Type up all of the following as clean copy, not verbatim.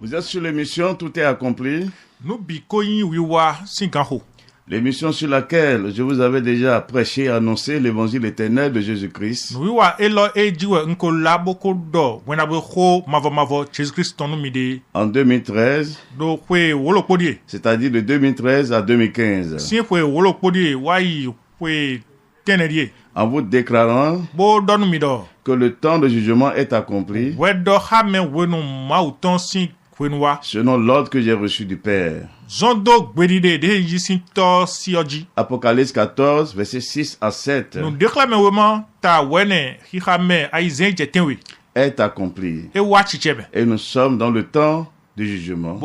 Vous êtes sur l'émission Tout est accompli. L'émission sur laquelle je vous avais déjà prêché et annoncé l'évangile éternel de Jésus-Christ. En 2013, c'est-à-dire de 2013 à 2015. En vous déclarant que le temps de jugement est accompli selon l'ordre que j'ai reçu du Père. Apocalypse 14, versets 6 à 7 est accompli. Et nous sommes dans le temps du jugement.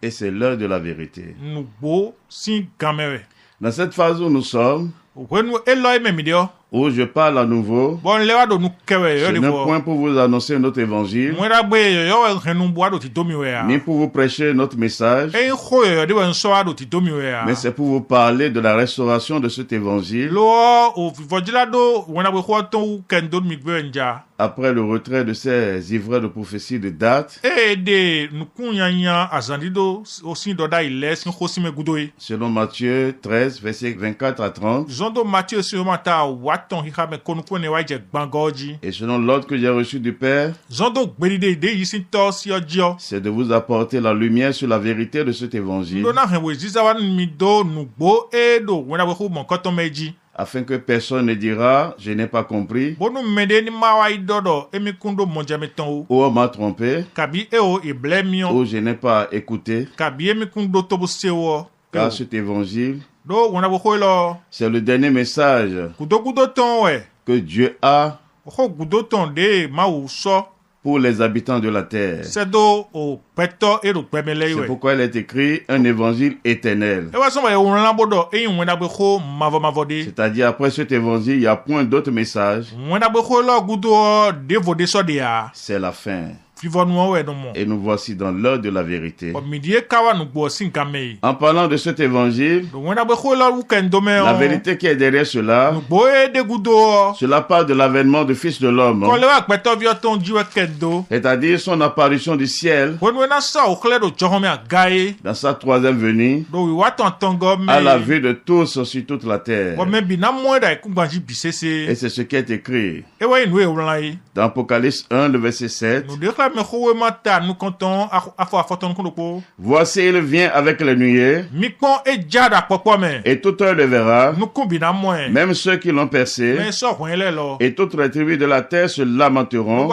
Et c'est l'heure de la vérité. Dans cette phase où nous sommes, où je parle à nouveau, ce n'est point pour vous annoncer notre évangile, ni pour vous prêcher notre message, mais c'est pour vous parler de la restauration de cet évangile après le retrait de ces ivreurs de prophétie de date, selon Matthieu 13, versets 24 à 30, et selon l'ordre que j'ai reçu du Père, c'est de vous apporter la lumière sur la vérité de cet évangile, afin que personne ne dira « Je n'ai pas compris » ou « On m'a trompé » ou « Je n'ai pas écouté » car cet évangile, c'est le dernier message que Dieu a pour les habitants de la terre. C'est pourquoi il est écrit un évangile éternel. C'est-à-dire après cet évangile, il n'y a point d'autre message. C'est la fin. Et nous voici dans l'heure de la vérité. En parlant de cet évangile, la vérité qui est derrière cela, cela parle de l'avènement du Fils de l'homme, c'est-à-dire son apparition du ciel dans sa troisième venue, à la vue de tous sur toute la terre. Et c'est ce qui est écrit dans Apocalypse 1, le verset 7. Voici, il vient avec les nuées, et tout œil le verra, même ceux qui l'ont percé, et toutes les tribus de la terre se lamenteront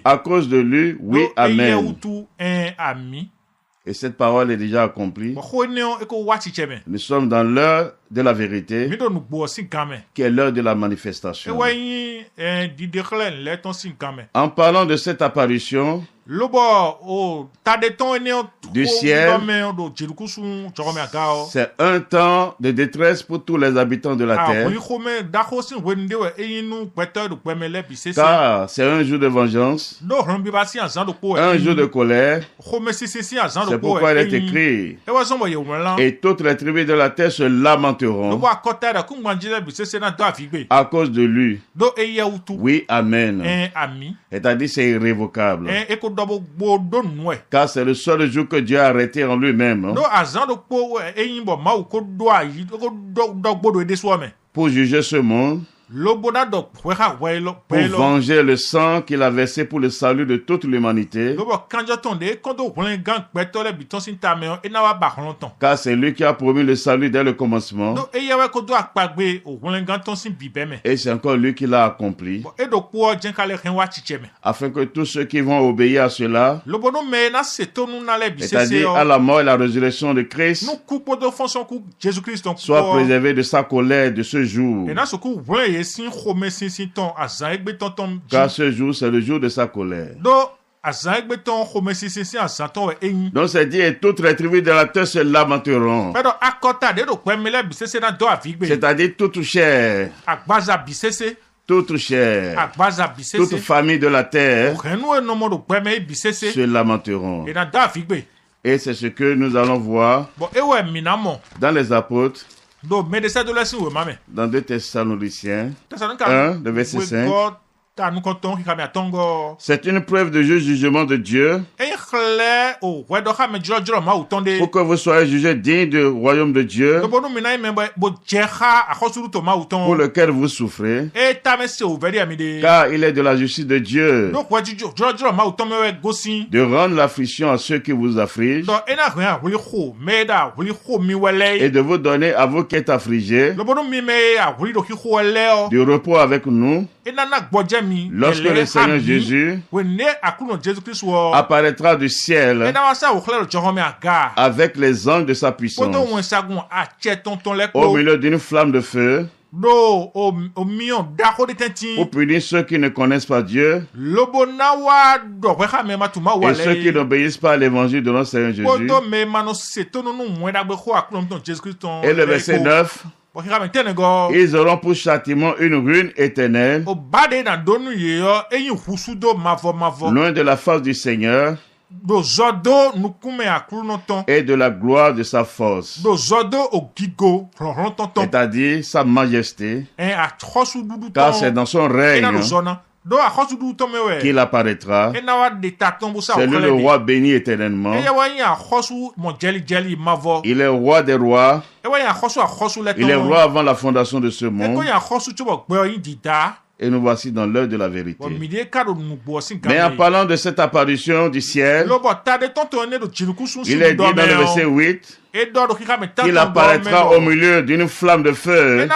à cause de lui. Oui, amen. Et cette parole est déjà accomplie. Nous sommes dans l'heure de la vérité, qui est l'heure de la manifestation. En parlant de cette apparition du ciel, c'est un temps de détresse pour tous les habitants de la terre, car c'est un jour de vengeance, un jour de colère. C'est pourquoi il est écrit, et toutes les tribus de la terre se lamenteront à cause de lui. Oui, amen. C'est-à-dire c'est irrévocable, car c'est le seul jour que Dieu a arrêté en lui-même pour juger ce monde, pour venger le sang qu'il a versé pour le salut de toute l'humanité, car c'est lui qui a promis le salut dès le commencement, et c'est encore lui qui l'a accompli, afin que tous ceux qui vont obéir à cela, c'est-à-dire à la mort et la résurrection de Christ, soient préservés de sa colère de ce jour. Car ce jour, c'est le jour de sa colère. Donc c'est dit, et toutes les tribus de la terre se lamenteront. C'est-à-dire toute chair, toute chair, toute famille de la terre se lamenteront. Et c'est ce que nous allons voir dans les apôtres, dans 2 Thessaloniciens 1, le verset 5. C'est une preuve de juste jugement de Dieu pour que vous soyez jugés dignes du royaume de Dieu pour lequel vous souffrez, car il est de la justice de Dieu de rendre l'affliction à ceux qui vous affligent et de vous donner à vous qui êtes affligés du repos avec nous lorsque le Seigneur Jésus apparaîtra du ciel avec les anges de sa puissance au milieu d'une flamme de feu pour punir ceux qui ne connaissent pas Dieu et ceux qui n'obéissent pas à l'évangile de notre Seigneur Jésus. Et le verset 9, ils auront pour châtiment une ruine éternelle, loin de la face du Seigneur et de la gloire de sa force, c'est-à-dire sa majesté, car c'est dans son règne qu'il apparaîtra. C'est lui le roi béni éternellement. Il est roi des rois. Il est roi avant la fondation de ce monde. Et nous voici dans l'heure de la vérité. Mais en parlant de cette apparition du ciel, il est dit dans le verset 8 qu'il apparaîtra au milieu d'une flamme de feu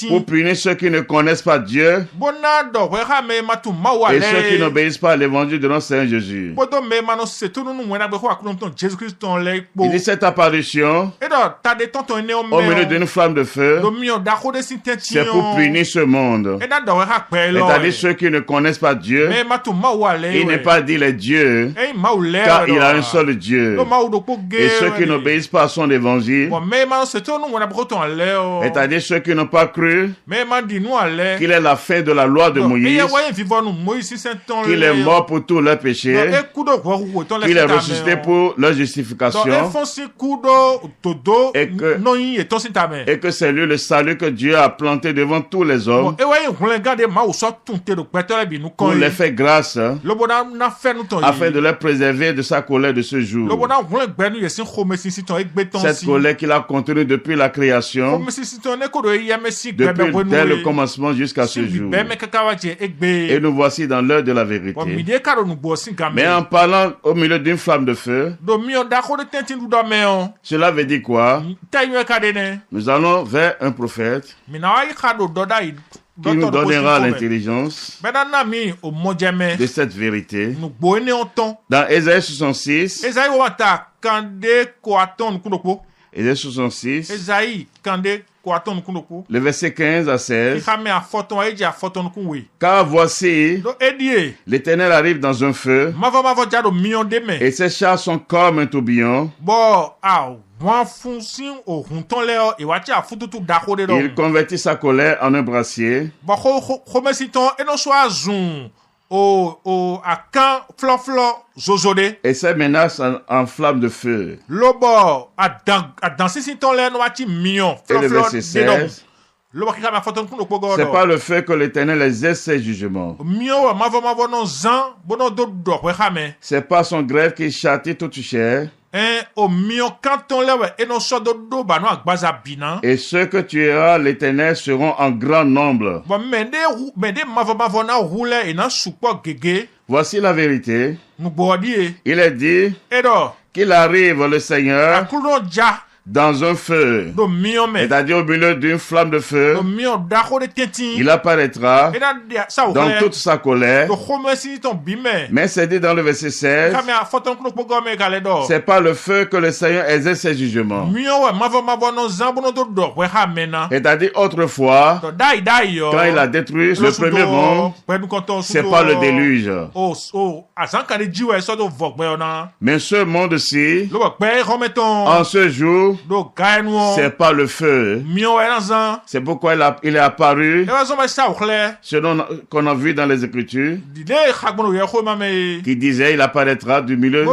pour punir ceux qui ne connaissent pas Dieu et ceux qui n'obéissent pas à l'évangile de notre Seigneur Jésus. Il dit cette apparition au milieu d'une flamme de feu, c'est pour punir ce monde, c'est-à-dire ceux qui ne connaissent pas Dieu. Il n'est pas dit les dieux, car il a un seul Dieu. Et ceux qui n'obéissent pas à son évangile, c'est-à-dire ceux qui n'ont pas cru qu'il est la fin de la loi de Moïse, qu'il est mort pour tous leurs péchés, qu'il est ressuscité pour leur justification, et que c'est lui le salut que Dieu a planté devant tous les hommes pour les faire grâce afin de leur préserver de sa colère de ce jour. Cette colère qu'il a contenue depuis la création, dès le commencement jusqu'à ce jour. Et nous voici dans l'heure de la vérité. Mais en parlant au milieu d'une flamme de feu, cela veut dire quoi? Nous allons vers un prophète qui nous donnera l'intelligence de cette vérité. Dans Ésaïe 66, Ésaïe 66, le verset 15 à 16. Car voici, l'Éternel arrive dans un feu, et ses chars sont comme un tourbillon. Il convertit sa colère en un brassier. Et ses menaces en flamme de feu. Et le verset 16. C'est pas le fait que l'Éternel exerce ses jugements. C'est pas son grève qui châtie toute chair. Et ceux que tu iras, l'Éternel, seront en grand nombre. Voici la vérité. Il est dit qu'il arrive le Seigneur dans un feu, c'est-à-dire au milieu d'une flamme de feu. Il apparaîtra dans toute sa colère. Mais c'est dit dans le verset 16, c'est pas le feu que le Seigneur exerce ses jugements. C'est-à-dire autrefois, quand il a détruit le premier monde, c'est pas le déluge. Mais ce monde-ci, en ce jour, c'est pas le feu. C'est pourquoi il est apparu, selon qu'on a vu dans les Écritures, qui disait il apparaîtra du milieu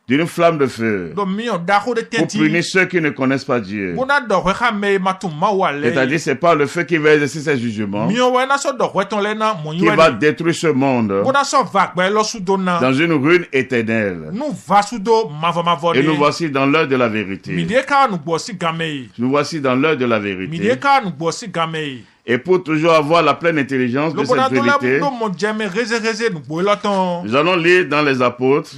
d'une flamme de feu pour punir ceux qui ne connaissent pas Dieu. C'est-à-dire, c'est pas le feu qui va exercer ses jugements, qui va détruire ce monde dans une ruine éternelle. Et nous voici dans l'heure de la vérité. Nous voici dans l'heure de la vérité. Et pour toujours avoir la pleine intelligence de cette vérité, nous allons lire dans les apôtres,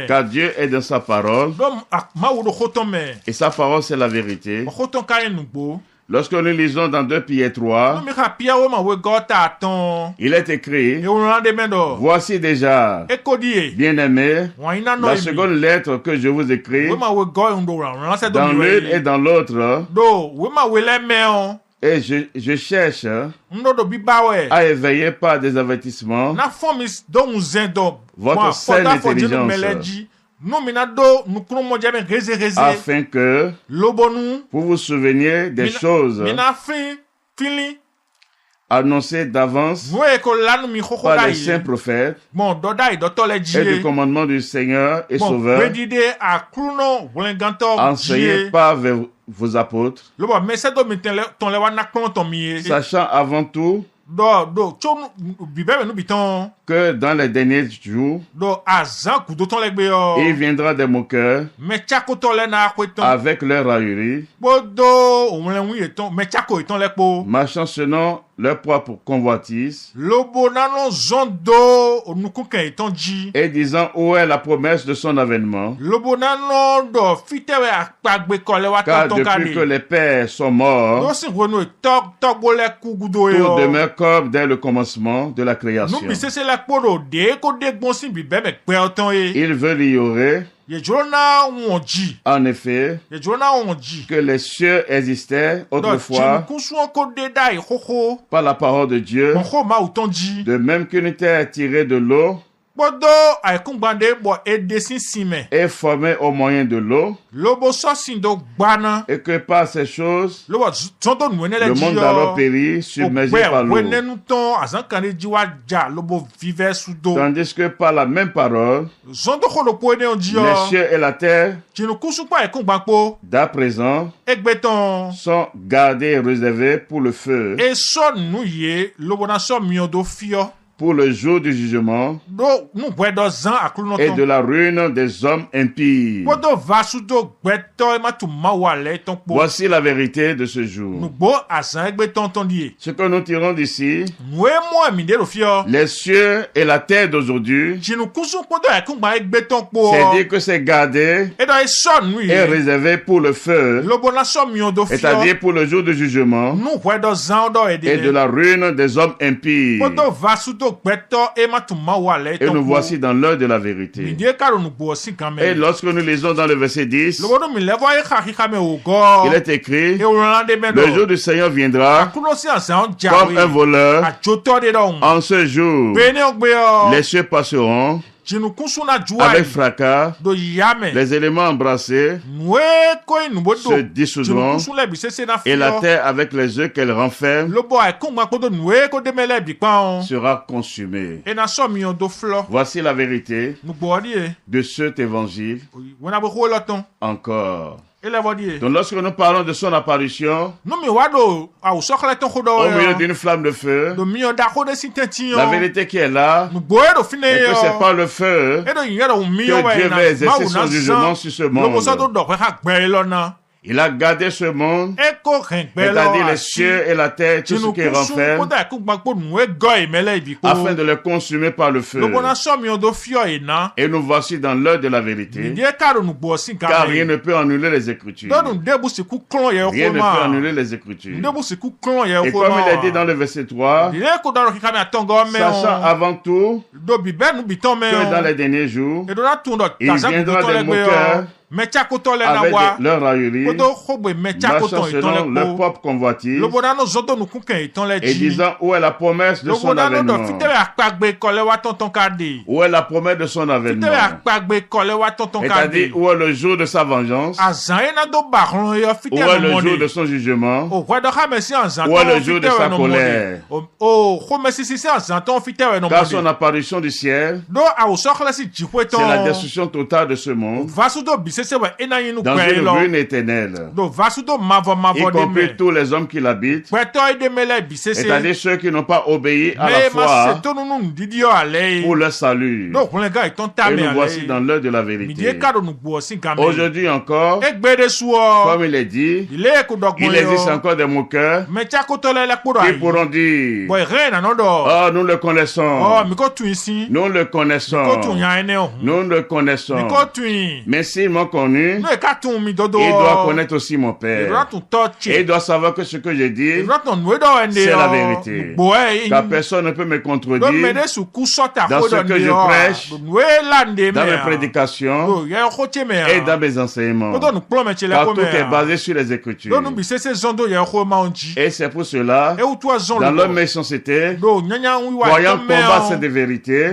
car Dieu est dans sa parole, et sa parole c'est la vérité. Lorsque nous lisons dans 2 Pierre 3, il est écrit, voici déjà, bien-aimés, la seconde lettre que je vous écris, dans l'une et dans l'autre, et je cherche à éveiller par des avertissements votre saine intelligence, afin que vous vous souveniez des choses annoncées d'avance par les saints prophètes et du commandement du Seigneur et Sauveur, enseigné par vos apôtres, sachant avant tout que dans les derniers jours, il viendra des moqueurs avec leur raillerie, marchant selon leur propre convoitise, et disant où est la promesse de son avènement, car depuis que les pères sont morts, tout demeure comme dès le commencement de la création. Il veut l'ignorer. En effet, que les cieux existaient autrefois par la parole de Dieu, de même qu'une terre tirée de l'eau est formée au moyen de l'eau, et que par ces choses, le monde d'alors périt, submergé par l'eau. Tandis que par la même parole, les cieux et la terre, d'à présent, sont gardés et réservés pour le feu, pour le jour du jugement et de la ruine des hommes impies. Voici la vérité de ce jour. Ce que nous tirons d'ici, les cieux et la terre d'aujourd'hui, c'est dire que c'est gardé et réservé pour le feu, c'est-à-dire pour le jour du jugement et de la ruine des hommes impies. Et nous voici dans l'heure de la vérité. Et lorsque nous lisons dans le verset 10, il est écrit, le jour du Seigneur viendra comme un voleur. En ce jour, les cieux passeront avec fracas, les éléments embrassés se dissoudront, et la terre avec les œufs qu'elle renferme sera consumée. Voici la vérité de cet évangile. Encore. Donc lorsque nous parlons de son apparition au milieu d'une flamme de feu, la vérité qui est là est que c'est pas le feu que Dieu va exercer son jugement sur ce monde. Il a gardé ce monde, c'est-à-dire les cieux et la terre, tout ce qui renferme, afin de les consumer par le feu. Et nous voici dans l'heure de la vérité, car rien ne peut annuler les Écritures. Rien ne peut annuler les Écritures. Et comme il est dit dans le verset 3, sachant avant tout que dans les derniers jours, il viendra des moqueurs avec leur raillerie, marchant selon leur propre convoitise, et disant où est la promesse de son avènement. Où est la promesse de son avènement? C'est-à-dire où est le jour de sa vengeance? Où est le jour de son jugement? Où est le jour de sa colère? Car son apparition du ciel, c'est la destruction totale de ce monde, dans une ruine éternelle, y compris tous les hommes qui l'habitent, c'est-à-dire ceux qui n'ont pas obéi à la foi pour le salut. Et nous voici dans l'heure de la vérité. Aujourd'hui encore, comme il est dit, il existe encore des moqueurs qui pourront dire: oh, nous le connaissons. Nous le connaissons. Nous le connaissons. Mais s'ils m'ont connu, il doit connaître aussi mon Père. Et il doit savoir que ce que je dis, c'est la vérité. Car personne ne peut me contredire dans ce que je prêche, dans mes prédications et dans mes enseignements. Car tout est basé sur les Écritures. Et c'est pour cela, dans leur méchanceté, croyant combattre cette vérité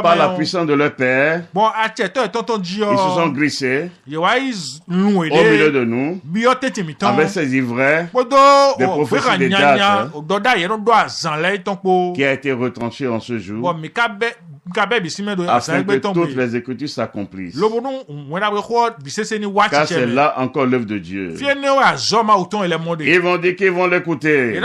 par la puissance de leur Père, ils se sont glissés au milieu de nous avec ces ivraies des prophéties des dates qui a été retranché en ce jour afin que toutes les Écritures s'accomplissent. Car c'est là encore l'œuvre de Dieu. Ils vont dire qu'ils vont l'écouter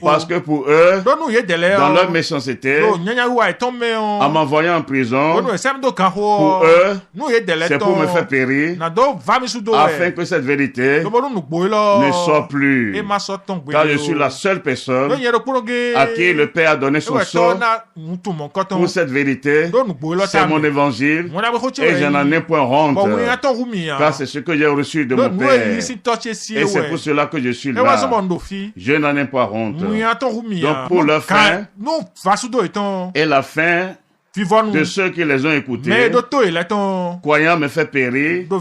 parce que pour eux, dans leur méchanceté, en m'envoyant en prison, pour eux, c'est pour me faire périr afin que cette vérité ne soit plus. Car je suis la seule personne à qui le Père a donné son sceau pour cette vérité. C'est mon évangile et je n'en ai point honte, car c'est ce que j'ai reçu de mon Père et c'est pour cela que je suis là. Je n'en ai pas honte. Donc pour leur fin et la fin de ceux qui les ont écoutés, croyant me faire périr dans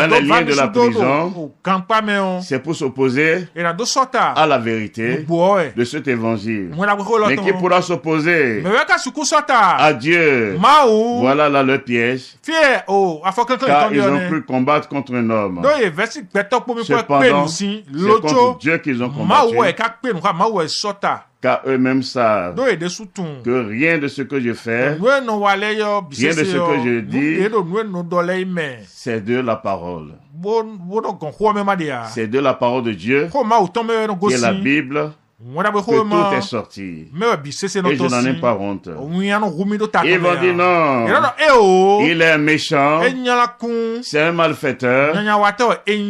les liens de la prison, c'est pour s'opposer à la vérité de cet évangile. Mais qui pourra s'opposer à Dieu? Voilà là le piège, car ils ont cru combattre contre un homme. Cependant, c'est contre Dieu qu'ils ont combattu, car eux-mêmes savent que rien de ce que je fais, rien de ce que je dis, c'est de la parole. C'est de la parole de Dieu, qui est la Bible, que tout est sorti. Et je n'en ai pas honte. Ils vont dire non, il est méchant, c'est un malfaiteur,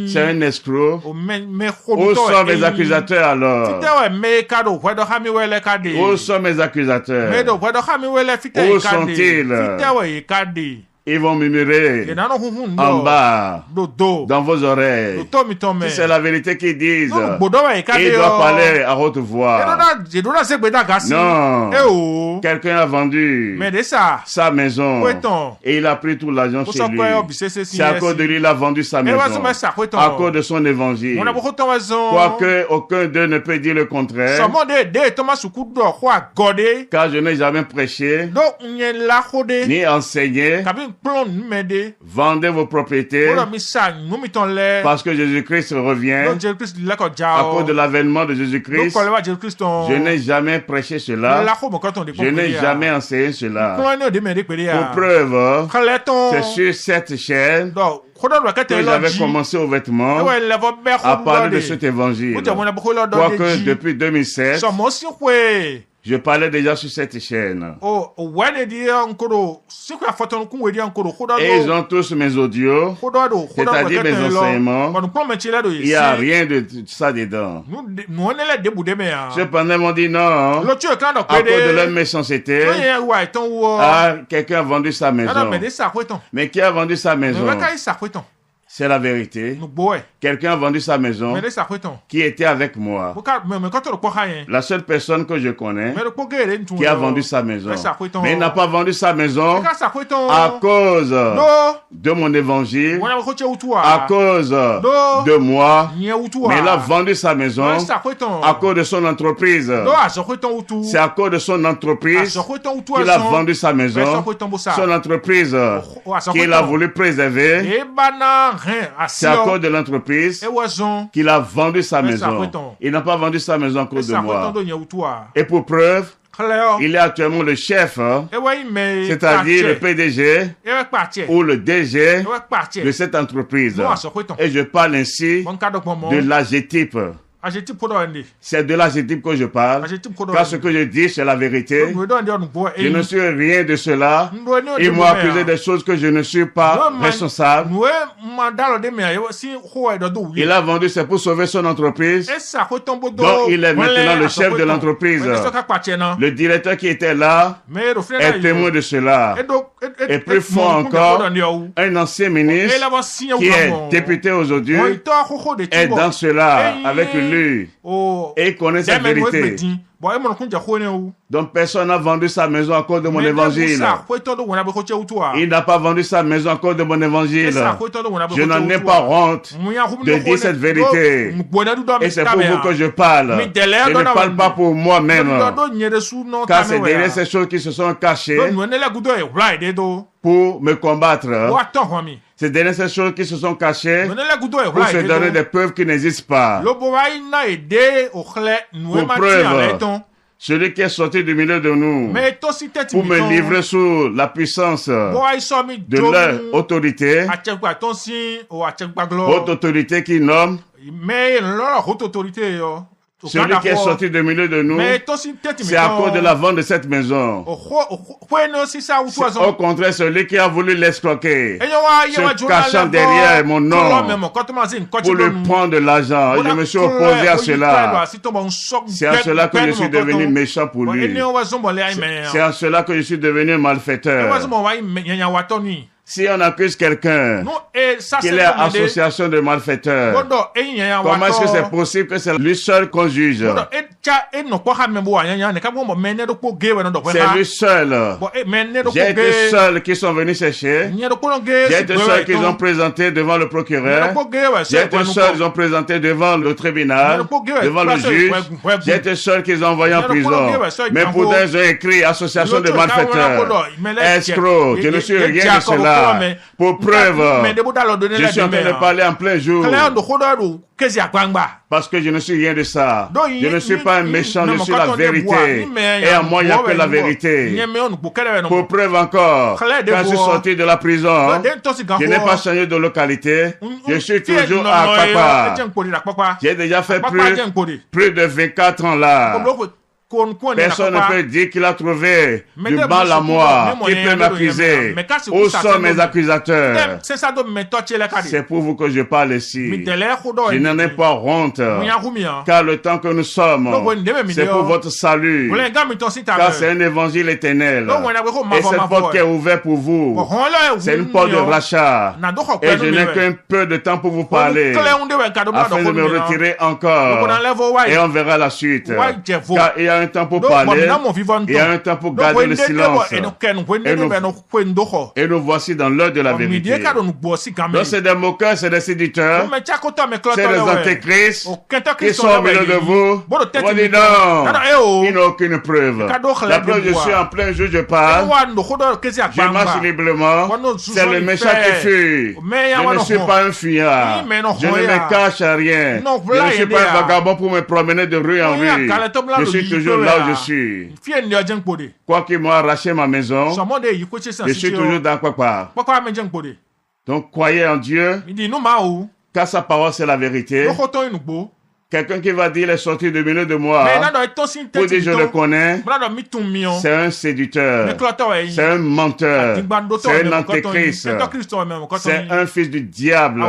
c'est un escroc. Où sont mes accusateurs alors? Où sont mes accusateurs? Où sont-ils? Ils vont murmurer en bas, dans vos oreilles. Si c'est la vérité qu'ils disent, ils doivent parler à haute voix. Non, quelqu'un a vendu sa maison et il a pris tout l'argent chez lui. C'est à cause de lui qu'il a vendu sa maison, à cause de son évangile. Quoique aucun d'eux ne peut dire le contraire, car je n'ai jamais prêché ni enseigné. Vendez vos propriétés parce que Jésus-Christ revient. À cause de l'avènement de Jésus-Christ, je n'ai jamais prêché cela. Je n'ai jamais enseigné cela. Pour preuve, c'est sur cette chaîne que j'avais commencé aux vêtements à parler de cet évangile. Quoique depuis 2007, je parlais déjà sur cette chaîne. Et ils ont tous mes audios, c'est-à-dire mes enseignements. Il n'y a rien de ça dedans. Cependant, ils m'ont dit non, à cause de leur méchanceté, quelqu'un a vendu sa maison. Mais qui a vendu sa maison? C'est la vérité. Quelqu'un a vendu sa maison qui était avec moi. La seule personne que je connais qui a vendu sa maison. Mais il n'a pas vendu sa maison à cause de mon évangile, à cause de moi. Mais il a vendu sa maison à cause de son entreprise. C'est à cause de son entreprise qu'il a vendu sa maison. Son entreprise qu'il a voulu préserver. C'est à cause de l'entreprise qu'il a vendu sa maison. Il n'a pas vendu sa maison à cause de moi. Et pour preuve, il est actuellement le chef, c'est-à-dire le PDG ou le DG de cette entreprise. Et je parle ainsi de l'adjectif. C'est de l'adjectif que je parle, car ce que je dis, c'est la vérité. Je ne suis rien de cela. Ils m'ont accusé des choses que je ne suis pas responsable. Il a vendu, c'est pour sauver son entreprise. Donc, il est maintenant le chef de l'entreprise. Le directeur qui était là est témoin de cela. Et plus fort encore, un ancien ministre qui est député aujourd'hui est dans cela avec lui. Et il connaît cette vérité. Donc personne n'a vendu sa maison à cause de mon évangile. Il n'a pas vendu sa maison à cause de mon évangile. Je n'en ai pas honte de dire cette vérité. Et c'est pour vous que je parle. Je ne parle pas pour moi-même. Car c'est derrière ces choses qui se sont cachées pour me combattre. C'est derrière ces choses qui se sont cachées pour se donner des preuves qui n'existent pas. Pour preuve, celui qui est sorti du milieu de nous pour me livrer sous la puissance de leur autorité, haute autorité qui nomme, celui qui est sorti du milieu de nous, c'est à cause de la vente de cette maison. Au contraire, celui qui a voulu l'escroquer, se cachant derrière mon nom pour lui prendre de l'argent. Je me suis opposé à cela. C'est à cela que je suis devenu méchant pour lui. C'est à cela que je suis devenu malfaiteur. Si on accuse quelqu'un qu'il est association de malfaiteurs, comment est-ce que c'est possible que c'est lui seul qu'on juge? C'est lui seul. J'ai été seul qui sont venus chercher. J'ai été seul qu'ils ont présenté devant le procureur. J'ai été seul qu'ils ont présenté devant le tribunal, devant le juge. J'ai été seul qu'ils ont envoyé en prison. Mais pourtant, ils ont écrit association de malfaiteurs. Escroc, je ne suis rien de cela. Pour preuve, je suis en train de parler en plein jour. Parce que je ne suis rien de ça. Je ne suis pas un méchant, je suis la vérité. Et à moi, il n'y a que la vérité. Pour preuve encore, quand je suis sorti de la prison, je n'ai pas changé de localité. Je suis toujours à Papa. J'ai déjà fait plus de 24 ans là. Personne ne peut dire qu'il a trouvé du mal à moi, qu'il peut m'accuser. Où sont mes accusateurs? C'est pour vous que je parle ici. Je n'en ai pas honte, car le temps que nous sommes, c'est pour votre salut, car c'est un évangile éternel. Et cette porte qui est ouverte pour vous, c'est une porte de rachat. Et je n'ai qu'un peu de temps pour vous parler, afin de me retirer encore. Et on verra la suite. Car il y a un temps pour parler, il y a un temps pour garder le silence. Et nous voici dans l'heure de la vérité. Donc c'est des moqueurs, c'est des séducteurs, c'est des antéchrists qui sont au milieu de vous. On dit non, il n'a aucune preuve. La preuve, je suis en plein jour, je parle, je marche librement, c'est le méchant qui fuit. Je ne suis pas un fuyard, je ne me cache à rien, je ne suis pas un vagabond pour me promener de rue en rue. Je suis toujours là où je suis. Quoi qu'il m'ait arraché ma maison, je suis toujours dans Papa. Donc croyez en Dieu, car sa parole c'est la vérité, Quelqu'un qui va dire il est sorti de milieu de moi pour dire je le connais, c'est un séducteur, c'est un menteur, c'est un antéchrist, c'est un fils du diable.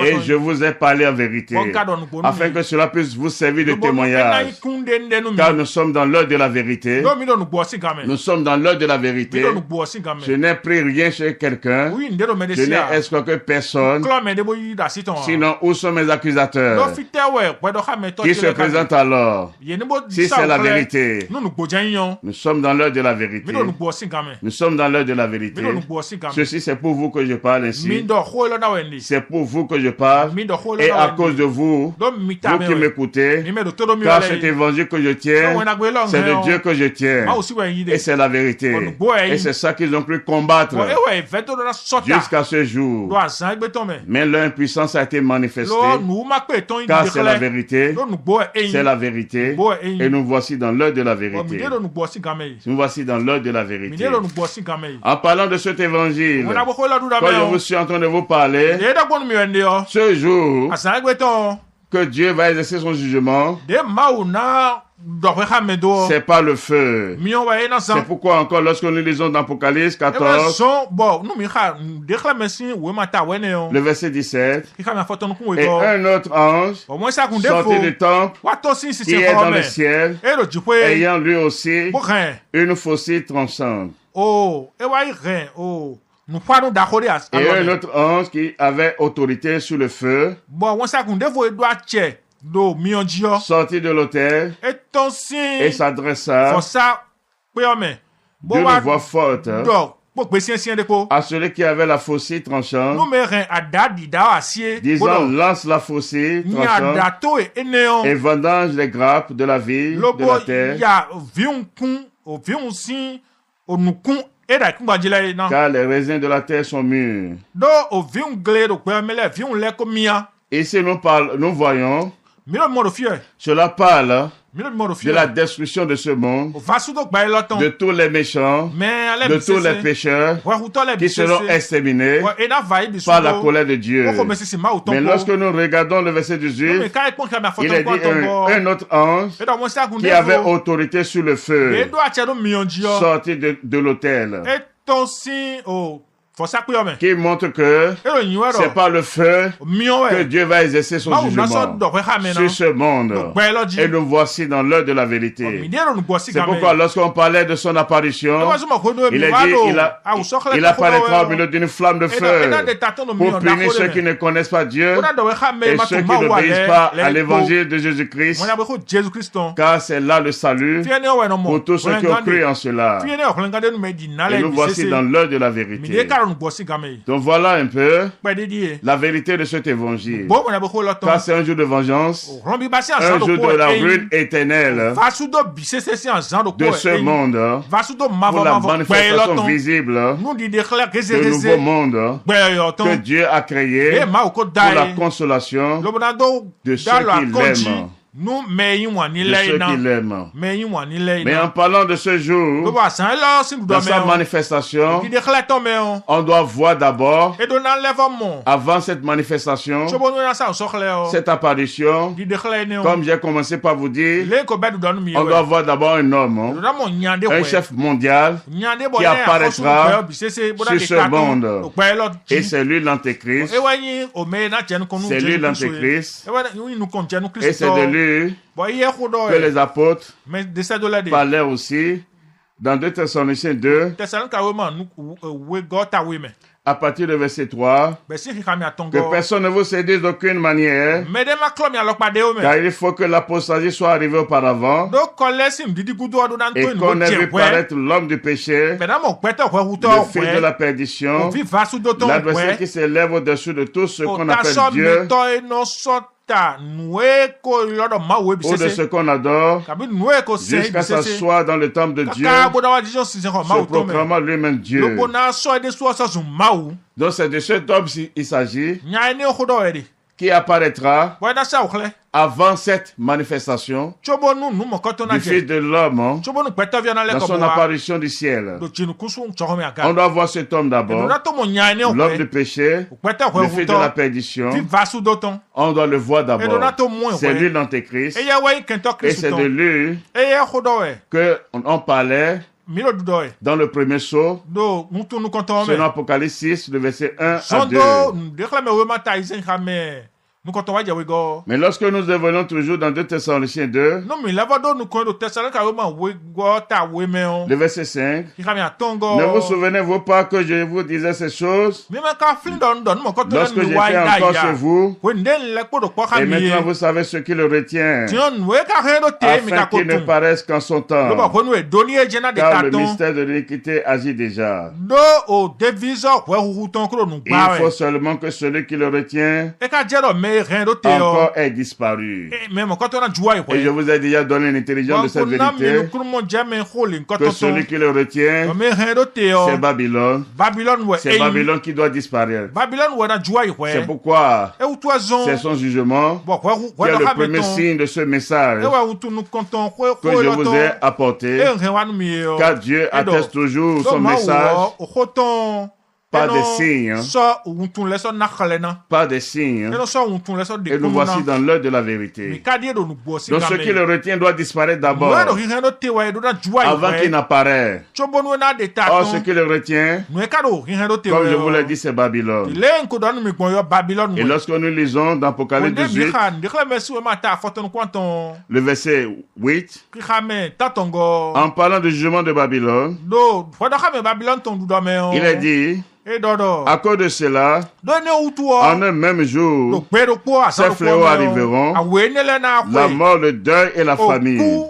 Et je vous ai parlé en vérité, afin que cela puisse vous servir de témoignage. Car nous sommes dans l'heure de la vérité. Nous sommes dans l'heure de la vérité. Je n'ai pris rien chez quelqu'un. Je n'ai escroqué personne. Sinon, où sont mes accusateurs? Qui se présente alors? Si c'est la vérité, nous sommes dans l'heure de la vérité. Nous sommes dans l'heure de la vérité. Ceci, c'est pour vous que je parle ainsi. C'est pour vous que je parle. Et à cause de vous, vous qui m'écoutez, car cet évangile que je tiens, c'est de Dieu que je tiens. Et c'est la vérité. Et c'est ça qu'ils ont pu combattre jusqu'à ce jour. Mais leur puissance a été manifestée. Car c'est la vérité. C'est la vérité. Et nous voici dans l'heure de la vérité. Nous voici dans l'heure de la vérité. En parlant de cet évangile, quand je vous suis en train de vous parler, ce jour que Dieu va exercer son jugement, c'est pas le feu. C'est pourquoi encore lorsque nous lisons dans Apocalypse 14, le verset 17, et un autre ange sortit du temple qui est dans le ciel, ayant lui aussi une faucille tranchante. Et un autre ange qui avait autorité sur le feu sortit de l'autel et s'adressa d'une voix forte à celui qui avait la faucille tranchante, disant: lance la faucille tranchante et vendange les grappes de la ville, de la terre, car les raisins de la terre sont mûrs. Ici nous voyons, cela parle de la destruction de ce monde, de tous les méchants, de tous les pécheurs qui seront exterminés par la colère de Dieu. Mais lorsque nous regardons le verset 18, il est dit un autre ange qui avait autorité sur le feu sorti de l'autel, qui montre que c'est pas le feu que Dieu va exercer son jugement sur ce monde. Et nous voici dans l'heure de la vérité. C'est pourquoi lorsqu'on parlait de son apparition, il est dit il apparaîtra au milieu d'une flamme de feu pour punir ceux qui ne connaissent pas Dieu et ceux qui n'obéissent pas à l'évangile de Jésus-Christ, car c'est là le salut pour tous ceux qui ont cru en cela. Et nous voici dans l'heure de la vérité. Donc voilà un peu la vérité de cet évangile. Car c'est un jour de vengeance, un jour de la ruine éternelle de ce monde, pour la manifestation visible de nouveau monde que Dieu a créé pour la consolation de ceux qui l'aiment. De ceux qui l'aiment. Mais en parlant de ce jour, dans sa manifestation, on doit voir d'abord, avant cette manifestation, cette apparition, comme j'ai commencé par vous dire, on doit voir d'abord un homme, un chef mondial qui apparaîtra sur ce monde. Et c'est lui l'antéchrist. C'est lui l'antéchrist. Et c'est de lui que les apôtres parlaient aussi dans 2 Thessaloniciens 2, à partir du verset 3, que personne ne vous séduise d'aucune manière, car il faut que l'apostasie soit arrivée auparavant et qu'on ait vu paraître l'homme du péché, le fils de la perdition, l'adversaire qui s'élève au-dessus de tout ce qu'on appelle Dieu ou de ce qu'on adore, jusqu'à s'asseoir dans le temple de Dieu, se proclamant lui-même Dieu. Donc c'est de cet homme il s'agit qui apparaîtra avant cette manifestation du Fils de l'homme dans son apparition du ciel. On doit voir cet homme d'abord, l'homme du péché, le fils de la perdition. On doit le voir d'abord. C'est lui l'antéchrist et c'est de lui qu'on parlait dans le premier sceau, selon Apocalypse 6, le verset 1 à 2. Mais lorsque nous évoluons toujours dans 2 Thessaloniciens 2, le verset 5, ne vous souvenez-vous pas que je vous disais ces choses lorsque j'étais encore chez vous, et maintenant vous savez ce qui le retient, afin qu'il ne paraisse qu'en son temps, car le mystère de l'iniquité agit déjà. Il faut seulement que celui qui le retient encore est disparu. Et je vous ai déjà donné l'intelligence de cette vérité, que celui qui le retient, c'est Babylone. C'est Babylone qui doit disparaître. C'est pourquoi c'est son jugement qui est le premier signe de ce message que je vous ai apporté, car Dieu atteste toujours son message. Pas de signes. Pas de signes. Et nous voici dans l'heure de la vérité. Donc ce qui le retient doit disparaître d'abord, avant qu'il n'apparaisse. Or ce qui le retient, comme je vous l'ai dit, c'est Babylone. Et lorsque nous lisons dans Apocalypse 18, le verset 8, en parlant du jugement de Babylone, il est dit, à cause de cela, en un même jour, ces fléaux arriveront, la mort, le deuil et la famine.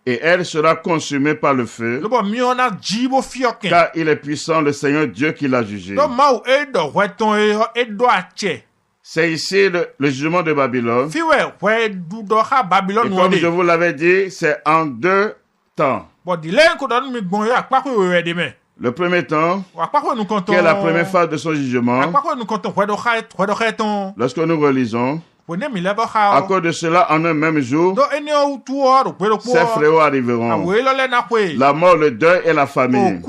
Et elle sera consumée par le feu, car il est puissant, le Seigneur Dieu qui l'a jugé. C'est ici le jugement de Babylone. Et comme je vous l'avais dit, c'est en 2 temps. Le premier temps, qui est la première phase de son jugement, lorsque nous relisons, à cause de cela, en un même jour, ces fléaux arriveront, la mort, le deuil et la famine.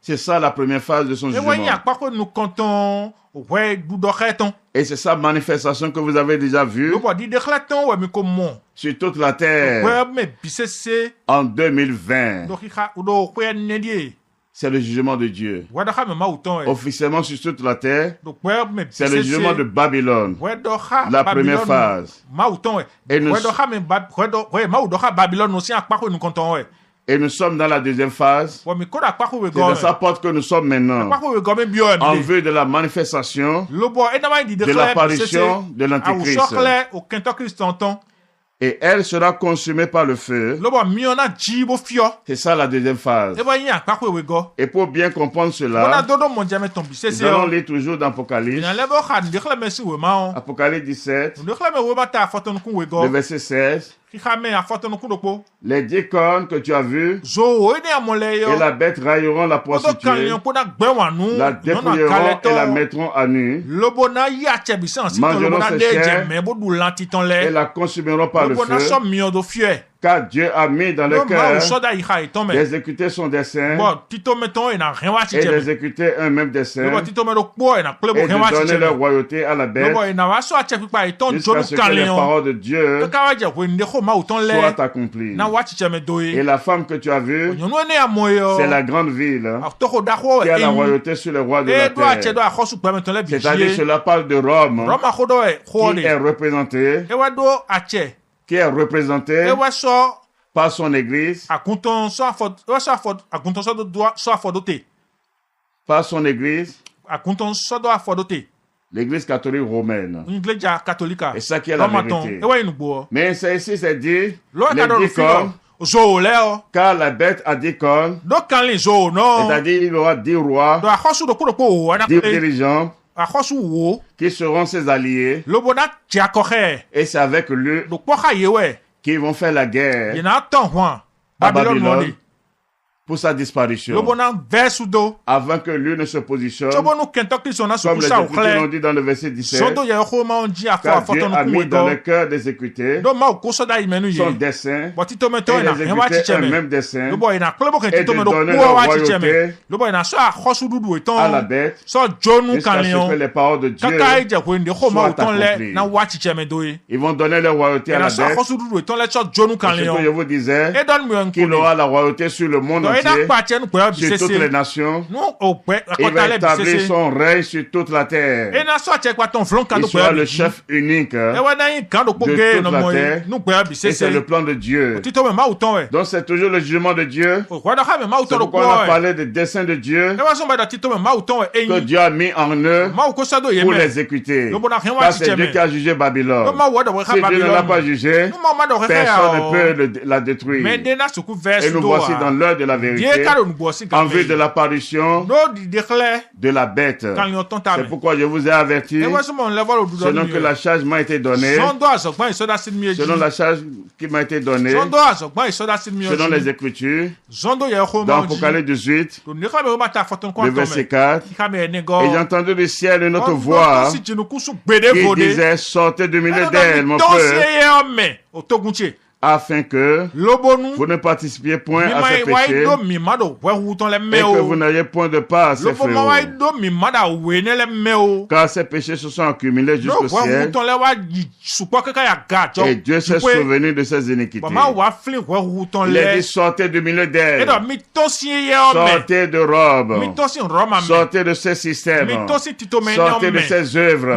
C'est ça la première phase de son jugement. Et c'est sa manifestation que vous avez déjà vue sur toute la terre en 2020. C'est le jugement de Dieu. Officiellement sur toute la terre, c'est le jugement de Babylone, la première phase. Et nous sommes dans la deuxième phase. C'est dans sa porte que nous sommes maintenant. En vue de la manifestation, de l'apparition de l'Antéchrist. Et elle sera consumée par le feu. C'est ça la deuxième phase. Et pour bien comprendre cela, nous allons lire toujours dans Apocalypse. Apocalypse 17, le verset 16. Les 10 cornes que tu as vues et la bête railleront la prostituée, la dépouilleront et la mettront à nu, mangeront ses chairs et la consumeront par le feu, car Dieu a mis dans le cœur d'exécuter son dessein et d'exécuter un même dessein et de donner leur royauté à la bête jusqu'à ce que les paroles de Dieu soient accomplies. Et la femme que tu as vue, c'est la grande ville qui a la royauté sur le roi de la terre. C'est-à-dire cela parle de Rome qui est représenté par son église, par son église, l'église catholique romaine. Et ça qui est la vérité. Mais c'est ici, c'est dit, les 10 cornes, car la bête a 10 cornes, c'est-à-dire il aura 10 rois, 10 dirigeants, qui seront ses alliés, et c'est avec lui qu'ils vont faire la guerre à Babylone pour sa disparition. Avant que lui ne se positionne, comme les Écritures l'ont dit dans le verset 17, car Dieu a mis dans le cœur des exécutés son dessein, et les exécutés un même dessein, et de donner leur royauté à la bête, jusqu'à ce que les paroles de Dieu soient accomplies. Ils vont donner leur royauté à la bête. C'est ce que je vous disais, qu'il aura la royauté sur le monde entier, sur toutes les nations. Il va établir son règne sur toute la terre. Il sera le chef unique de toute la terre. Et c'est le plan de Dieu. Donc c'est toujours le jugement de Dieu. C'est pourquoi on a parlé des desseins de Dieu que Dieu a mis en eux pour l'exécuter. Car c'est Dieu qui a jugé Babylone. Si Dieu ne l'a pas jugé, personne ne peut la détruire. Et nous voici dans l'heure de la vérité, en vue de l'apparition de la bête. C'est pourquoi je vous ai averti, selon que la charge m'a été donnée, selon la charge qui m'a été donnée, selon les Écritures, dans Apocalypse 18, le verset 4, et j'ai entendu du ciel une autre voix qui disait, sortez du milieu d'elle, mon frère, afin que vous ne participiez point à ces péchés et que vous n'ayez point de part à ces fléaux. Car ces péchés se sont accumulés jusqu'au ciel et Dieu s'est souvenu de ses iniquités. Il a dit sortez du milieu d'elle, sortez de robes, sortez de ses systèmes, sortez de ses œuvres,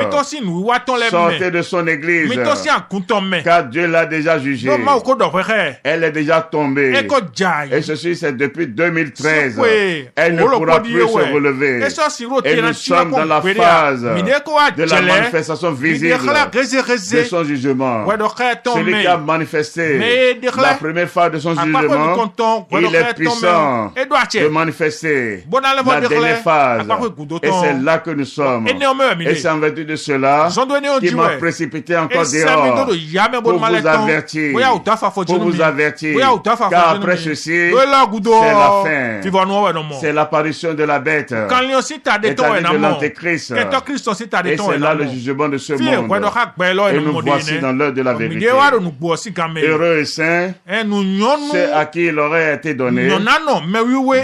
sortez de son église, car Dieu l'a déjà jugé. Elle est déjà tombée. Et ceci, c'est depuis 2013. Elle ne pourra plus se relever. Et nous sommes dans la phase de la manifestation visible de son jugement. Celui qui a manifesté la première phase de son jugement, il est puissant de manifester la dernière phase. Et c'est là que nous sommes. Et c'est en vertu de cela qu'il m'a précipité encore dehors pour vous avertir. Pour vous avertir, car après ceci, c'est la fin. C'est l'apparition de la bête, c'est-à-dire de l'Antéchrist. Et c'est là le jugement de ce monde. Et nous voici dans l'heure de la vérité. Heureux et saints, ceux à qui il aurait été donné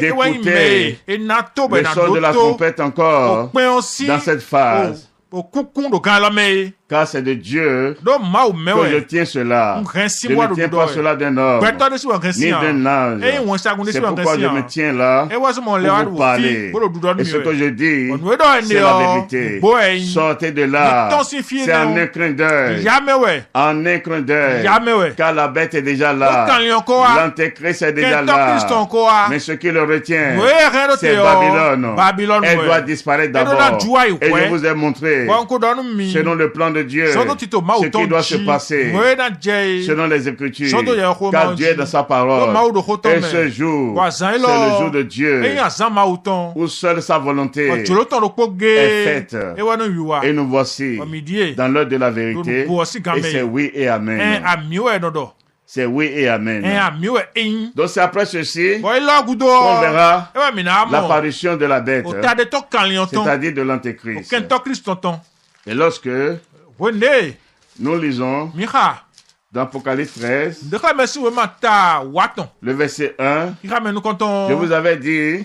d'écouter le son de la trompette encore dans cette phase. Car c'est de Dieu que je tiens cela. Je ne tiens pas cela d'un homme, ni d'un ange. C'est pourquoi je me tiens là pour vous parler. Et ce que je dis, c'est la vérité. Sortez de là. C'est en un clin d'œil. En un clin d'œil. Car la bête est déjà là. L'Antéchrist est déjà là. Mais ce qui le retient, c'est Babylone. Elle doit disparaître d'abord. Et je vous ai montré, selon le plan de Dieu, ce qui doit se passer selon les Écritures, car Dieu est dans sa parole. Et ce jour, c'est le jour de Dieu où seule sa volonté est faite. Et nous voici dans l'heure de la vérité, et c'est oui et amen. C'est oui et amen. Donc c'est après ceci qu'on verra l'apparition de la bête, c'est-à-dire de l'Antéchrist. Et lorsque nous lisons dans Apocalypse 13, le verset 1, je vous avais dit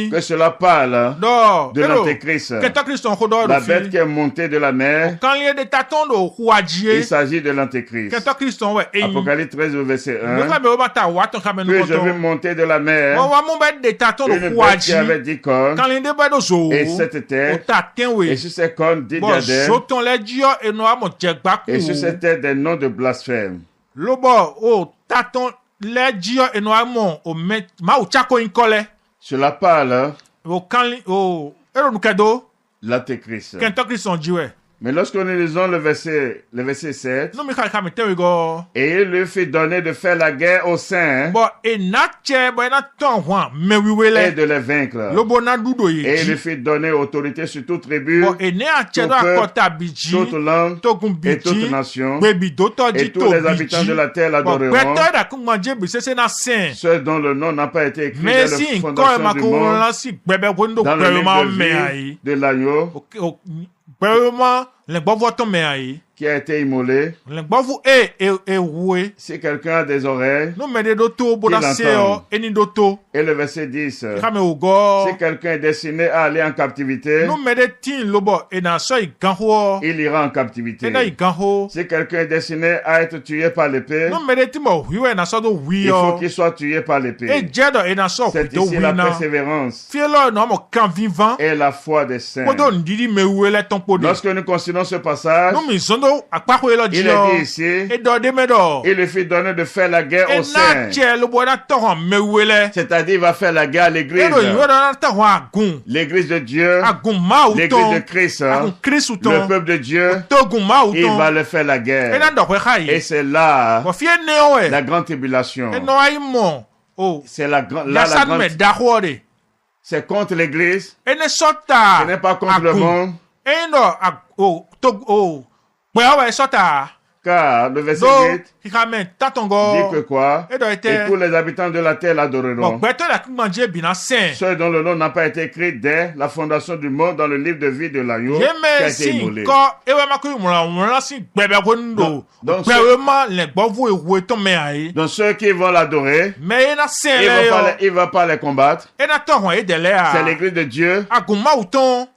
que cela parle de l'Antéchrist, la bête qui est montée de la mer. Il s'agit de l'Antéchrist. Apocalypse 13, le verset 1. Puis je vis monter de la mer une bête qui avait 10 cornes et 7 têtes, et sur ces cornes 10 diadèmes, et sur ces têtes des noms de blasphème. Cela parle l'Antéchrist. Mais lorsque nous lisons le verset 7, et il lui fit donner de faire la guerre aux saints et de les vaincre. Et il lui fit donner autorité sur toute tribu, tout peuple, toute langue et toute nation, et tous les habitants de la terre l'adoreront. Ceux dont le nom n'a pas été écrit dans la fondation du monde, dans le livre de vie de l'agneau, qui a été immolé. Si quelqu'un a des oreilles, qu'il entende. Et le verset 10, si quelqu'un est destiné à aller en captivité, il ira en captivité. Si quelqu'un est destiné à être tué par l'épée, il faut qu'il soit tué par l'épée. C'est ici la persévérance et la foi des saints. Lorsque nous considérons ce passage, il est dit ici, il lui fit donner de faire la guerre aux saints. C'est-à-dire, il va faire la guerre à l'église. L'église de Dieu, l'église de Christ, le peuple de Dieu, il va le faire la guerre. Et c'est là la grande tribulation. C'est la grande. C'est contre l'église. Ce n'est pas contre le monde. Car le verset 8 dit que quoi? Et tous les habitants de la terre l'adoreront. Ceux dont le nom n'a pas été écrit dès la fondation du monde dans le livre de vie de l'agneau qui a été immolé. Donc ceux qui vont l'adorer, il ne va pas les combattre. C'est l'église de Dieu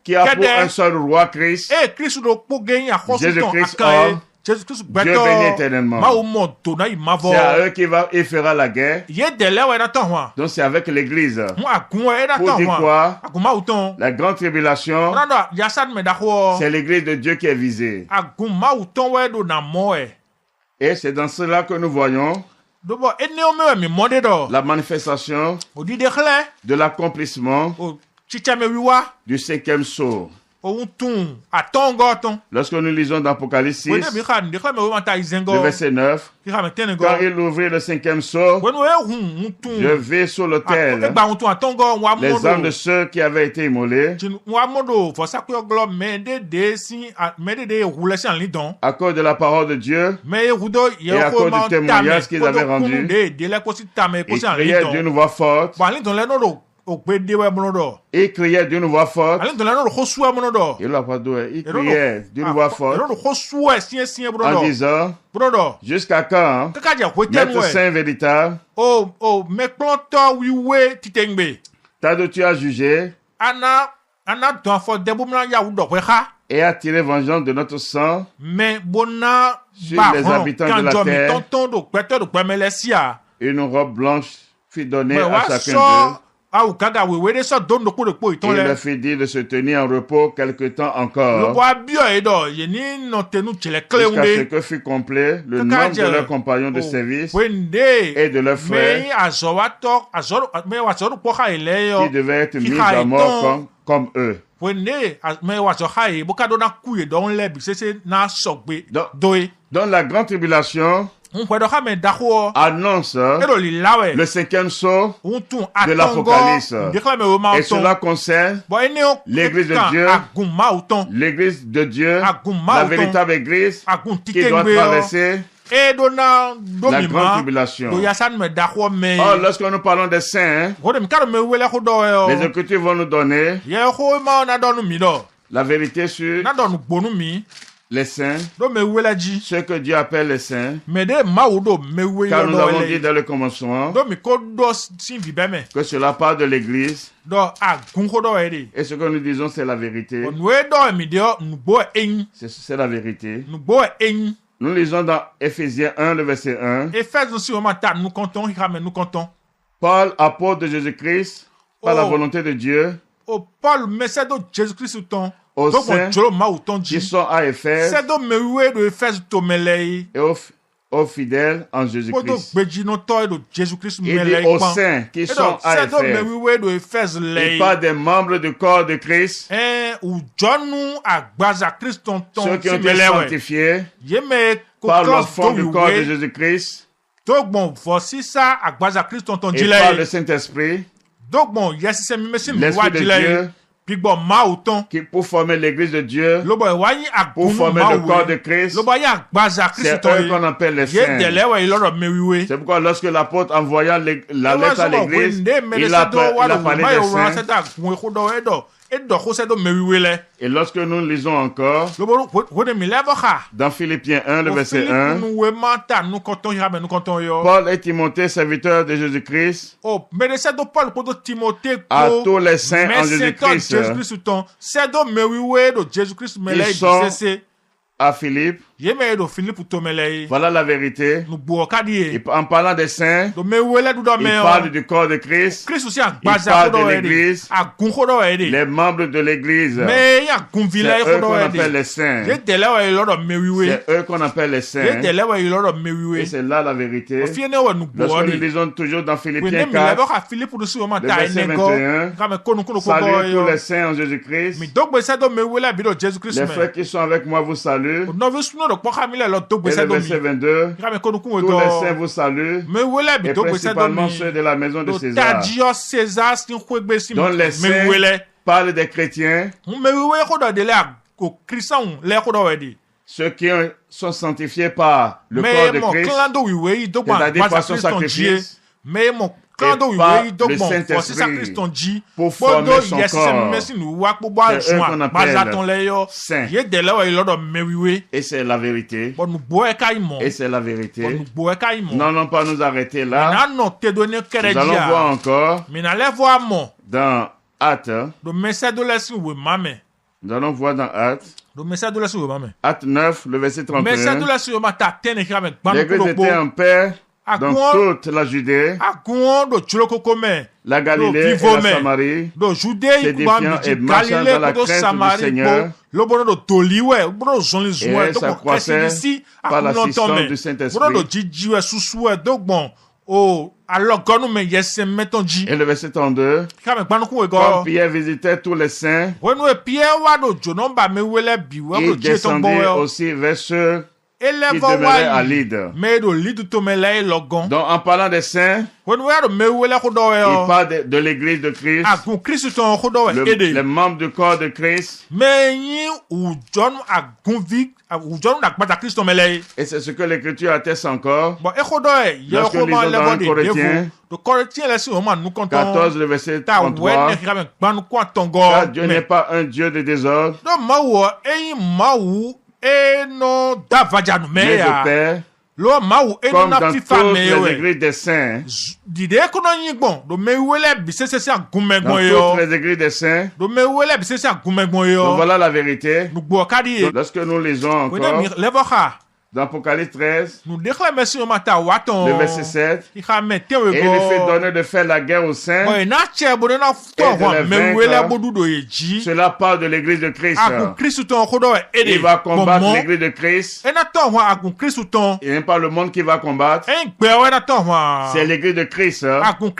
qui a pour un seul roi Christ, Jésus-Christ homme. Dieu béni éternellement. C'est à eux qu'il fera la guerre. Donc c'est avec l'église. Pour dire quoi? La grande tribulation, c'est l'église de Dieu qui est visée. Et c'est dans cela que nous voyons la manifestation de l'accomplissement du 5e sceau. Lorsque nous lisons dans Apocalypse 6, le verset 9, quand il ouvrit le 5e sceau, je vis sur l'autel les âmes de ceux qui avaient été immolés à cause de la parole de Dieu et à cause du témoignage qu'ils avaient rendu. Ils criaient d'une voix forte. Il criait d'une voix forte. Il criait d'une voix forte en disant, jusqu'à quand, maître saint véritable, tu as jugé et a tiré vengeance de notre sang sur les habitants de la terre. Une robe blanche fut donnée à chacun d'eux. Il leur fit dire de se tenir en repos quelque temps encore, jusqu'à ce que fut complet le nombre de leurs compagnons de service et de leurs frères qui devaient être mis à mort comme eux. Dans la grande tribulation, annonce le 5e sceau de l'Apocalypse. Et cela concerne l'église de Dieu, la véritable église qui doit traverser la grande tribulation. Or, lorsque nous parlons des saints, les Écritures vont nous donner la vérité sur les saints, ce que Dieu appelle les saints, car nous avons dit dès le commencement que cela part de l'église, et ce que nous disons c'est la vérité. C'est la vérité. Nous lisons dans Éphésiens 1, le verset 1. Paul, apôtre de Jésus-Christ, par la volonté de Dieu, aux saints qui sont à Éphèse et aux aux fidèles en Jésus-Christ. Il dit aux saints qui sont à Éphèse. Il parle des membres du corps de Christ. Ceux qui ont été sanctifiés par le fond du corps de Jésus-Christ. Et par le Saint-Esprit. L'Esprit de Dieu. Qui pour former l'église de Dieu, pour former le corps de Christ, c'est eux qu'on appelle les saints. C'est pourquoi lorsque l'apôtre envoya la lettre à l'église, il a parlé des saints. Et lorsque nous lisons encore dans Philippiens 1, le verset 1, Paul et Timothée, serviteurs de Jésus-Christ, à tous les saints en Jésus-Christ, ils sont à Philippe. Voilà la vérité. Et en parlant des saints, il parle du corps de Christ. Il parle de l'église. Les membres de l'église. C'est eux qu'on appelle les saints. C'est eux qu'on appelle les saints. Et c'est là la vérité. Lorsque nous lisons toujours dans Philippiens 4, le verset 21, salut tous les saints en Jésus-Christ. Les frères qui sont avec moi vous saluent. Et le verset 22, tous les saints vous saluent, et principalement ceux de la maison de César. Donc les saints parlent des chrétiens, ceux qui sont sanctifiés par le corps de Christ, c'est-à-dire par son sacrifice, et par le Saint-Esprit pour former son corps. C'est eux qu'on appelle saints. Et c'est la vérité. Et c'est la vérité. Nous n'allons pas nous arrêter là. Nous allons voir encore dans Actes. Nous allons voir dans Actes. Actes 9, le verset 31. L'église était en paix dans toute la Judée, la Galilée et la Samarie, s'édifiant et marchant dans la crainte du Seigneur, et ça croissait par l'assistance du Saint-Esprit. Et le verset 32, quand Pierre visitait tous les saints, il descendait aussi vers ceux qui demeurait à Lydde. Donc en parlant des saints, il parle de l'église de Christ, les membres du corps de Christ. Et c'est ce que l'Écriture atteste encore. Lorsque nous lisons dans 1 Corinthiens 14, le verset 33, car Dieu n'est pas un Dieu de désordre, mais de paix, comme dans toutes les églises des saints. Dans toutes les églises des saints. Donc voilà la vérité. Lorsque nous lisons encore dans Apocalypse 13, le verset 7, et il fait donner de faire la guerre aux saints et de les vaincre. Cela parle de l'église de Christ. Il va combattre l'église de Christ. Et n'est pas le monde qui va combattre. C'est l'église de Christ. À cause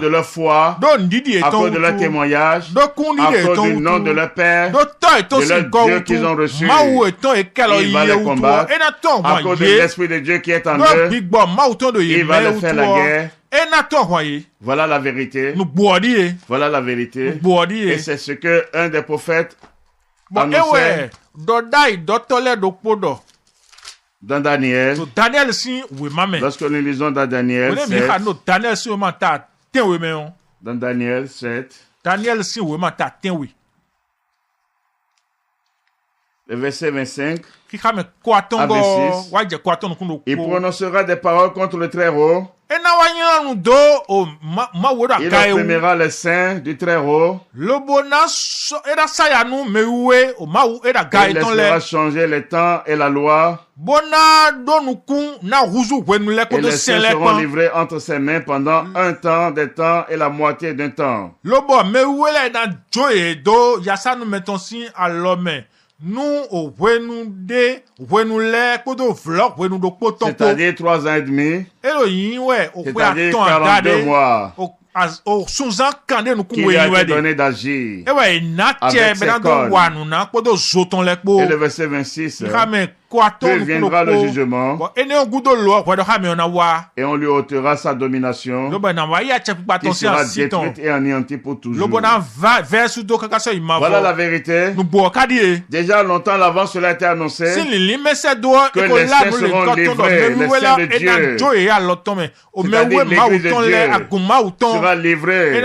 de leur foi, à cause de leur témoignage, à cause du nom de leur Père, de leur Dieu qu'ils ont reçu. Il va les combattre. À cause de l'Esprit de Dieu qui est en eux, il va leur faire la guerre. Voilà la vérité. Voilà la vérité. Et c'est ce que un des prophètes annonçait dans Daniel. Lorsque nous lisons dans Daniel 7, dans Daniel 7, le verset 25 à 26, il prononcera des paroles contre le Très-Haut. Il opprimera les saints du Très-Haut. Il laissera changer les temps et la loi. Et les saints seront livrés entre ses mains pendant un temps, des temps et la moitié d'un temps. C'est-à-dire 3 ans et demi. C'est-à-dire 42 mois. Qu'il lui a été donné d'agir avec ses cornes. Et le verset 26, puis viendra le jugement et on lui ôtera sa domination qui sera détruite et anéantie pour toujours. Voilà la vérité. Déjà longtemps avant cela a été annoncé que les saints seront livrés, les saints de Dieu, c'est-à-dire l'église de Dieu sera livrée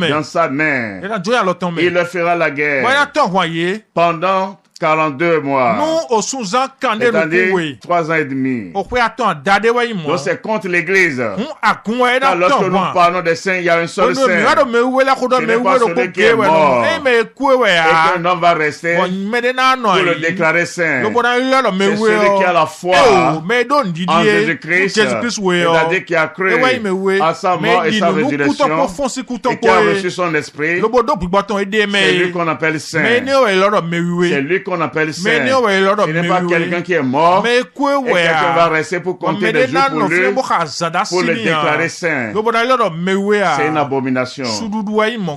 dans sa main. Il leur fera la guerre pendant 42 mois. C'est-à-dire 3 ans et demi. Donc c'est contre l'église. Car lorsque nous parlons des saints, il y a un seul saint. Ce n'est pas celui qui est mort. Et qu'un homme va rester pour le déclarer saint. C'est celui qui a la foi en Jésus-Christ. C'est-à-dire qui a cru à sa mort et sa résurrection et qui a reçu son esprit. C'est lui qu'on appelle saint. C'est lui qu'on appelle saint. Ce n'est pas quelqu'un qui est mort et quelqu'un va rester pour compter des jours pour lui pour le déclarer saint. C'est une abomination.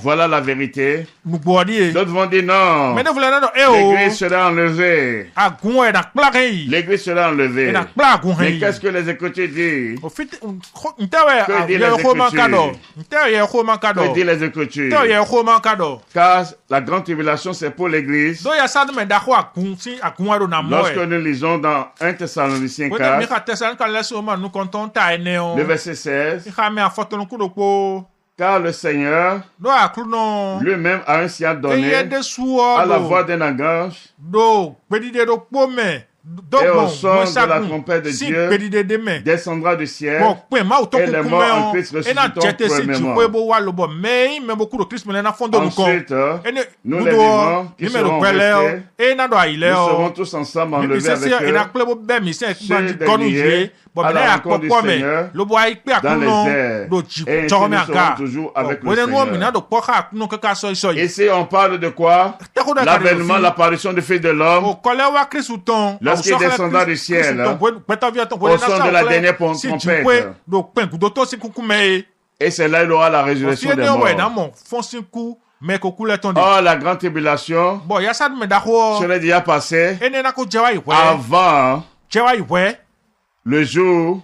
Voilà la vérité. D'autres vont dire non. L'église sera enlevée. L'église sera enlevée. Mais qu'est-ce que les Écritures disent? Que disent les Écritures? Car la grande tribulation c'est pour l'église. Lorsque nous lisons dans 1 Thessaloniciens 4, le verset 16, car le Seigneur lui-même a un signal donné à la voix d'un archange et au son de la trompette de Dieu descendra du ciel et les morts en Christ ressusciteront premièrement. Ensuite, nous les vivants qui serons restés, nous serons tous ensemble enlevés avec eux, ceux des liés à la rencontre du Seigneur dans les airs. Et ainsi nous serons toujours avec le Seigneur. Ici on parle de quoi? L'avènement, l'apparition du Fils de l'homme lorsqu'il descendra du ciel au son de la dernière trompette. Et c'est là il aura la résurrection des morts. Oh, la grande tribulation serait déjà passée avant le jour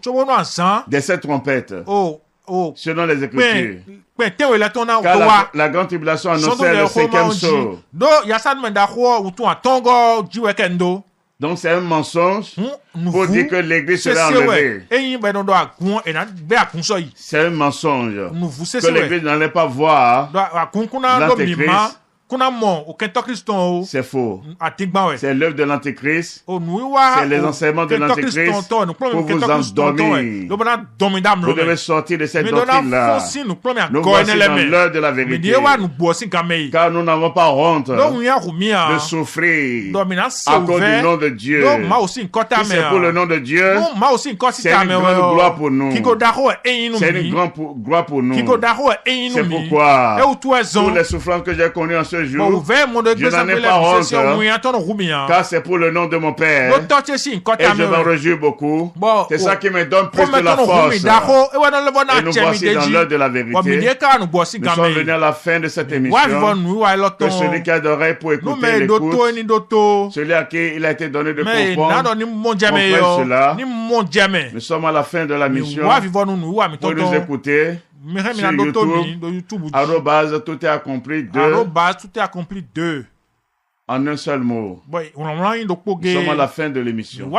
de cette trompette. Selon les Écritures. Car la grande tribulation annonçait le 5e saut. Donc c'est un mensonge pour dire que l'église sera enlevée. C'est un mensonge que l'église n'allait pas voir l'Antéchrist. C'est faux. C'est l'œuvre de l'Antéchrist. C'est les enseignements de l'Antéchrist pour vous endormir. Vous devez sortir de cette doctrine-là. Nous voici dans l'heure de la vérité. Car nous n'avons pas honte de souffrir à cause du nom de Dieu. Si c'est pour le nom de Dieu, c'est une grande gloire pour nous. C'est une grande gloire pour nous. C'est pourquoi toutes les souffrances que j'ai connues en ce jour, je n'en ai pas honte, car c'est pour le nom de mon Père et je m'en réjouis beaucoup. C'est ça qui me donne plus de la force. Et nous voici dans l'heure de la vérité. Nous sommes venus à la fin de cette émission. Que celui qui a d'oreilles pour écouter l'écoute, celui à qui il a été donné de comprendre cela. Nous sommes à la fin de la mission. Pour nous écouter sur YouTube, tout est accompli 2. En un seul mot. Nous sommes à la fin de l'émission.